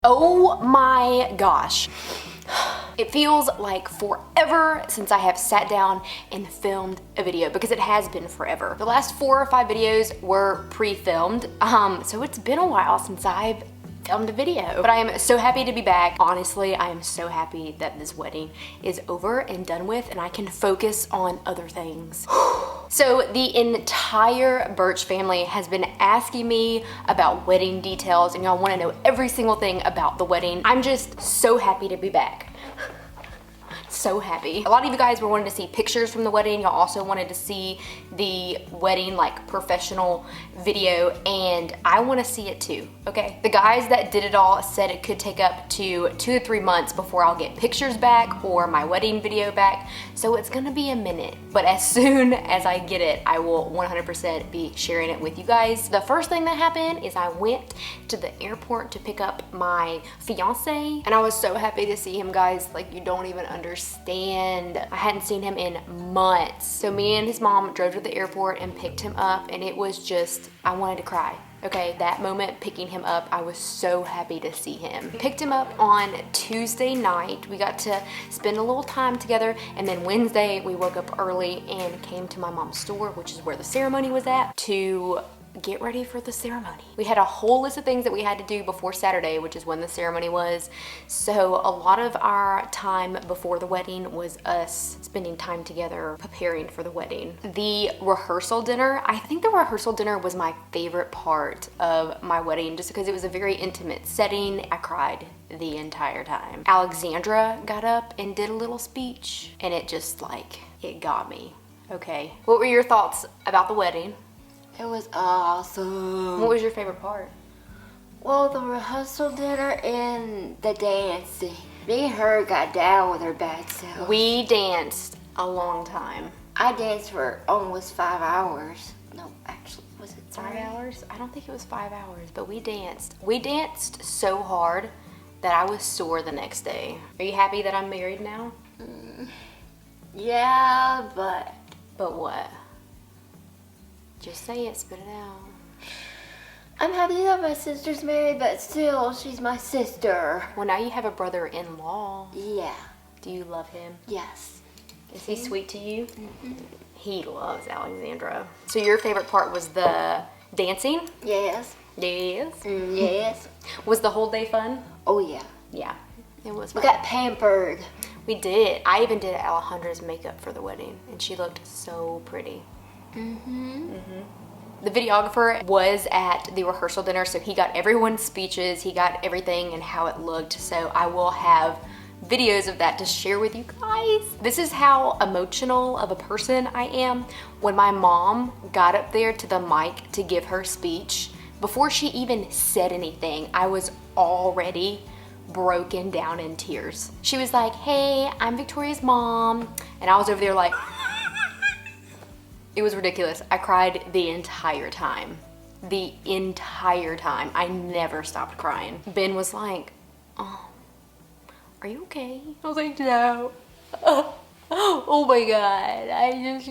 Oh my gosh. It feels like forever since I have sat down and filmed a video, because it has been forever. The last 4 or 5 videos were pre-filmed, so it's been a while since I've filmed a video. But I am so happy to be back. Honestly, I am so happy that this wedding is over and done with and I can focus on other things. So the entire Birch family has been asking me about wedding details, and y'all want to know every single thing about the wedding. I'm just so happy to be back. So happy. A lot of you guys were wanting to see pictures from the wedding. Y'all also wanted to see the wedding like professional video, and I want to see it too, okay? The guys that did it all said it could take up to 2 to 3 months before I'll get pictures back or my wedding video back, so it's gonna be a minute. But as soon as I get it, I will 100% be sharing it with you guys. The first thing that happened is I went to the airport to pick up my fiance, and I was so happy to see him, guys. Like, you don't even understand. I hadn't seen him in months. So me and his mom drove to the airport and picked him up, and it was just, I wanted to cry. Okay, that moment picking him up, I was so happy to see him. Picked him up on Tuesday night. We got to spend a little time together, and then Wednesday we woke up early and came to my mom's store, which is where the ceremony was at, to get ready for the ceremony. We had a whole list of things that we had to do before Saturday, which is when the ceremony was. So a lot of our time before the wedding was us spending time together preparing for the wedding. The rehearsal dinner, I think the rehearsal dinner was my favorite part of my wedding, just because it was a very intimate setting. I cried the entire time. Alexandra got up and did a little speech, and it just like, it got me. Okay, what were your thoughts about the wedding? It was awesome. What was your favorite part? Well, the rehearsal dinner and the dancing. Me and her got down with her bad self. We danced a long time. I danced for almost 5 hours. No, actually, was it 5 hours? I don't think it was 5 hours, but we danced. We danced so hard that I was sore the next day. Are you happy that I'm married now? Yeah, but... But what? Just say it, spit it out. I'm happy that my sister's married, but still, she's my sister. Well, now you have a brother-in-law. Yeah. Do you love him? Yes. Is he sweet to you? Mm-hmm. He loves Alexandra. So your favorite part was the dancing? Yes. Yes? Yes. Was the whole day fun? Oh, yeah. Yeah, it was fun. We got pampered. We did. I even did Alejandra's makeup for the wedding, and she looked so pretty. The videographer was at the rehearsal dinner, so he got everyone's speeches, he got everything and how it looked, so I will have videos of that to share with you guys. This is how emotional of a person I am. When my mom got up there to the mic to give her speech, before she even said anything, I was already broken down in tears. She was like, "Hey, I'm Victoria's mom," and I was over there like, it was ridiculous. I cried the entire time. The entire time. I never stopped crying. Ben was like, "Oh, are you okay?" I was like, "No." Oh my God. I just...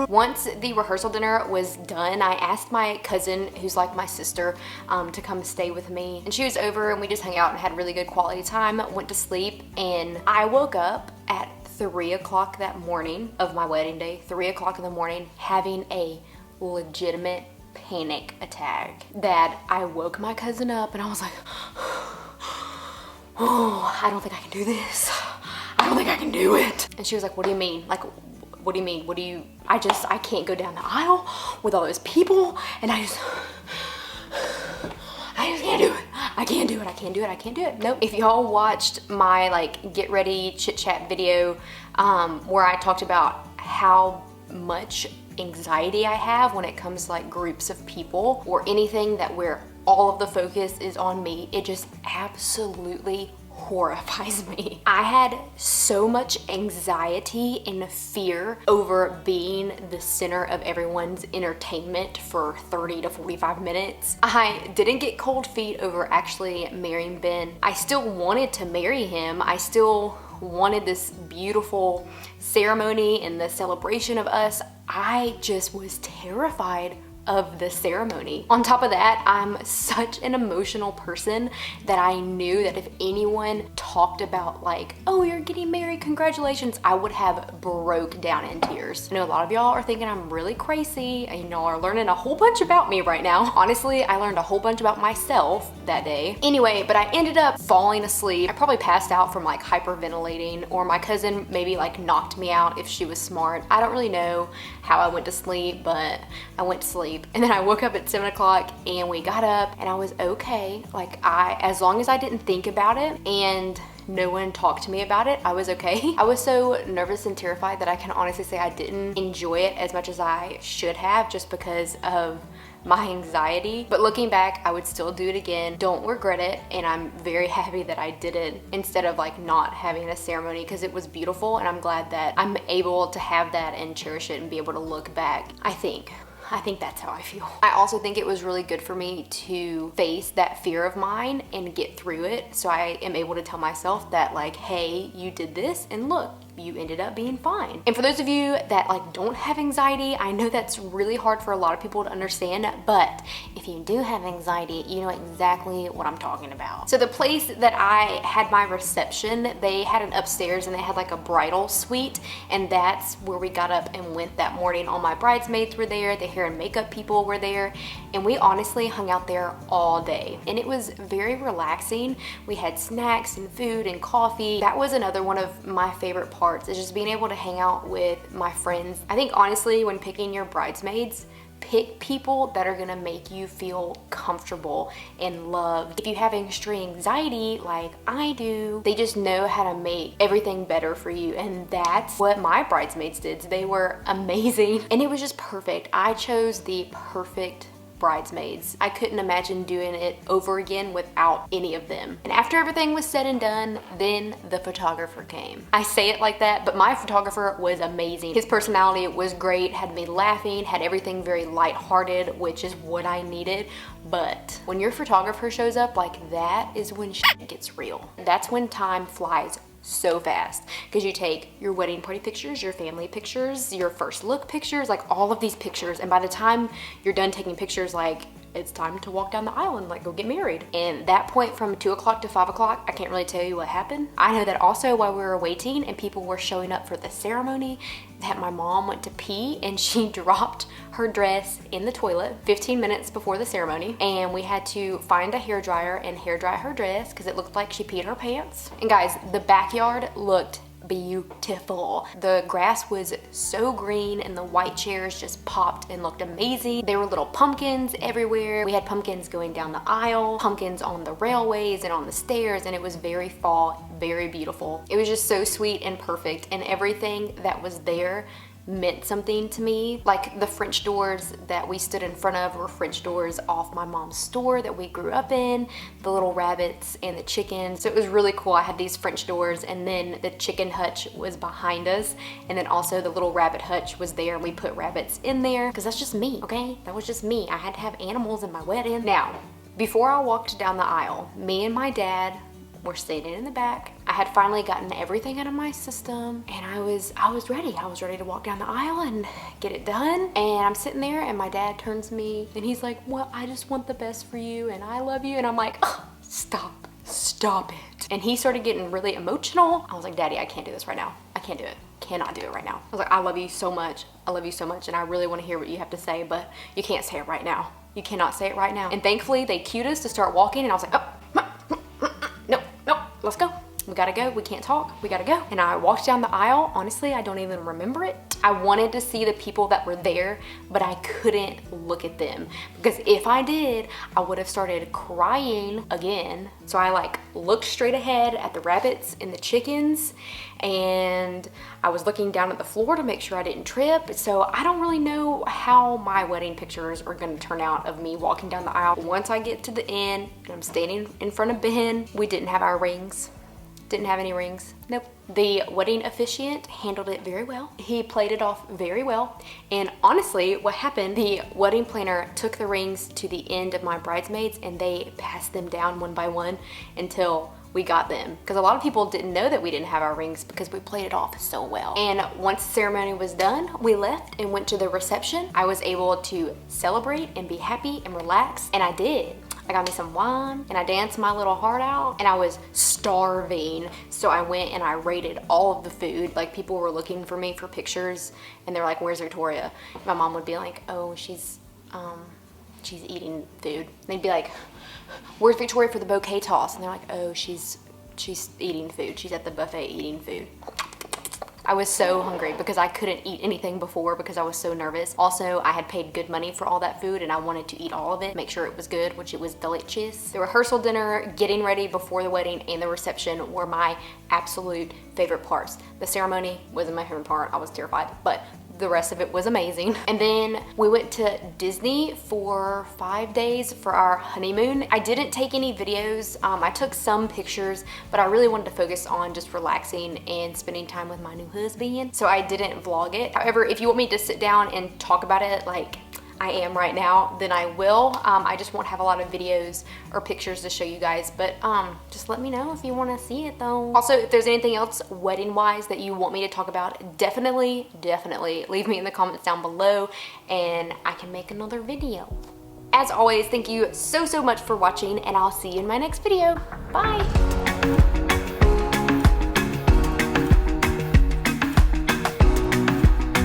Once the rehearsal dinner was done, I asked my cousin, who's like my sister, to come stay with me. And she was over and we just hung out and had really good quality time, went to sleep, and I woke up at 3 o'clock that morning of my wedding day, 3 o'clock in the morning, having a legitimate panic attack that I woke my cousin up and I was like, "Oh, I don't think I can do this. I don't think I can do it." And she was like, "What do you mean? Like, what do you mean? What do you, I can't go down the aisle with all those people, and I just can't do it. I can't do it. I can't do it. I can't do it." Nope. If y'all watched my like get ready chit chat video where I talked about how much anxiety I have when it comes to like groups of people or anything that where all of the focus is on me, it just absolutely horrifies me. I had so much anxiety and fear over being the center of everyone's entertainment for 30 to 45 minutes. I didn't get cold feet over actually marrying Ben. I still wanted to marry him. I still wanted this beautiful ceremony and the celebration of us. I just was terrified of the ceremony. On top of that, I'm such an emotional person that I knew that if anyone talked about like, oh, you're getting married, congratulations, I would have broke down in tears. I know a lot of y'all are thinking I'm really crazy and y'all are learning a whole bunch about me right now. Honestly, I learned a whole bunch about myself that day. Anyway, but I ended up falling asleep. I probably passed out from like hyperventilating, or my cousin maybe like knocked me out if she was smart. I don't really know how I went to sleep, but I went to sleep. And then I woke up at 7 o'clock and we got up and I was okay. Like as long as I didn't think about it and no one talked to me about it, I was okay. I was so nervous and terrified that I can honestly say I didn't enjoy it as much as I should have, just because of my anxiety. But looking back, I would still do it again. Don't regret it, and I'm very happy that I did it instead of like not having a ceremony, because it was beautiful and I'm glad that I'm able to have that and cherish it and be able to look back. I think that's how I feel. I also think it was really good for me to face that fear of mine and get through it, so I am able to tell myself that like, hey, you did this and look, you ended up being fine. And for those of you that like don't have anxiety, I know that's really hard for a lot of people to understand, but if you do have anxiety, you know exactly what I'm talking about. So the place that I had my reception, they had an upstairs and they had like a bridal suite, and that's where we got up and went that morning. All my bridesmaids were there, the hair and makeup people were there, and we honestly hung out there all day. And it was very relaxing. We had snacks and food and coffee. That was another one of my favorite parts, is just being able to hang out with my friends. I think honestly, when picking your bridesmaids, pick people that are gonna make you feel comfortable and loved. If you have extreme anxiety like I do, they just know how to make everything better for you, and that's what my bridesmaids did. They were amazing and it was just perfect. I chose the perfect bridesmaids. I couldn't imagine doing it over again without any of them. And after everything was said and done, then the photographer came. I say it like that, but my photographer was amazing. His personality was great, had me laughing, had everything very lighthearted, which is what I needed. But when your photographer shows up, like, that is when shit gets real. That's when time flies so fast, because you take your wedding party pictures, your family pictures, your first look pictures, like all of these pictures, and by the time you're done taking pictures, like, it's time to walk down the aisle and like go get married. And that point from 2 o'clock to 5 o'clock, I can't really tell you what happened. I know that also while we were waiting and people were showing up for the ceremony, that my mom went to pee and she dropped her dress in the toilet 15 minutes before the ceremony, and we had to find a hairdryer and hair dry her dress because it looked like she peed her pants. And guys, the backyard looked beautiful. The grass was so green and the white chairs just popped and looked amazing. There were little pumpkins everywhere. We had pumpkins going down the aisle, pumpkins on the railways and on the stairs, and it was very fall, very beautiful. It was just so sweet and perfect, and everything that was there meant something to me. Like the French doors that we stood in front of were French doors off my mom's store that we grew up in, the little rabbits and the chickens. So it was really cool. I had these French doors, and then the chicken hutch was behind us, and then also the little rabbit hutch was there, and we put rabbits in there because that's just me, okay? That was just me. I had to have animals in my wedding. Now, before I walked down the aisle, me and my dad were standing in the back. I had finally gotten everything out of my system, and I was ready. I was ready to walk down the aisle and get it done. And I'm sitting there, and my dad turns to me and he's like, well, I just want the best for you and I love you. And I'm like, oh, stop it. And he started getting really emotional. I was like, Daddy, I can't do this right now. I can't do it. Cannot do it right now. I was like, I love you so much. I love you so much, and I really want to hear what you have to say, but you can't say it right now. You cannot say it right now. And thankfully they cued us to start walking, and I was like, oh, no, let's go. We gotta go. We can't talk. We gotta go. And I walked down the aisle. Honestly, I don't even remember it. I wanted to see the people that were there, but I couldn't look at them, because if I did, I would have started crying again. So I like looked straight ahead at the rabbits and the chickens, and I was looking down at the floor to make sure I didn't trip. So I don't really know how my wedding pictures are gonna turn out of me walking down the aisle. Once I get to the end and I'm standing in front of Ben, we didn't have our rings. Didn't have any rings. Nope. The wedding officiant handled it very well. He played it off very well. And honestly, what happened, the wedding planner took the rings to the end of my bridesmaids and they passed them down one by one until we got them. Because a lot of people didn't know that we didn't have our rings because we played it off so well. And once the ceremony was done, we left and went to the reception. I was able to celebrate and be happy and relax, and I did. I got me some wine and I danced my little heart out, and I was starving. So I went and I rated all of the food. Like, people were looking for me for pictures and they're like, where's Victoria? And my mom would be like, oh, she's eating food. And they'd be like, where's Victoria for the bouquet toss? And they're like, oh, she's eating food. She's at the buffet eating food. I was so hungry because I couldn't eat anything before because I was so nervous. Also, I had paid good money for all that food and I wanted to eat all of it, make sure it was good, which it was delicious. The rehearsal dinner, getting ready before the wedding, and the reception were my absolute favorite parts. The ceremony wasn't my favorite part. I was terrified, but the rest of it was amazing. And then we went to Disney for 5 days for our honeymoon. I didn't take any videos. I took some pictures, but I really wanted to focus on just relaxing and spending time with my new husband. So I didn't vlog it. However, if you want me to sit down and talk about it like I am right now, then I will. I just won't have a lot of videos or pictures to show you guys, but just let me know if you want to see it though. Also, if there's anything else wedding wise that you want me to talk about, definitely leave me in the comments down below and I can make another video. As always, thank you so much for watching, and I'll see you in my next video. Bye.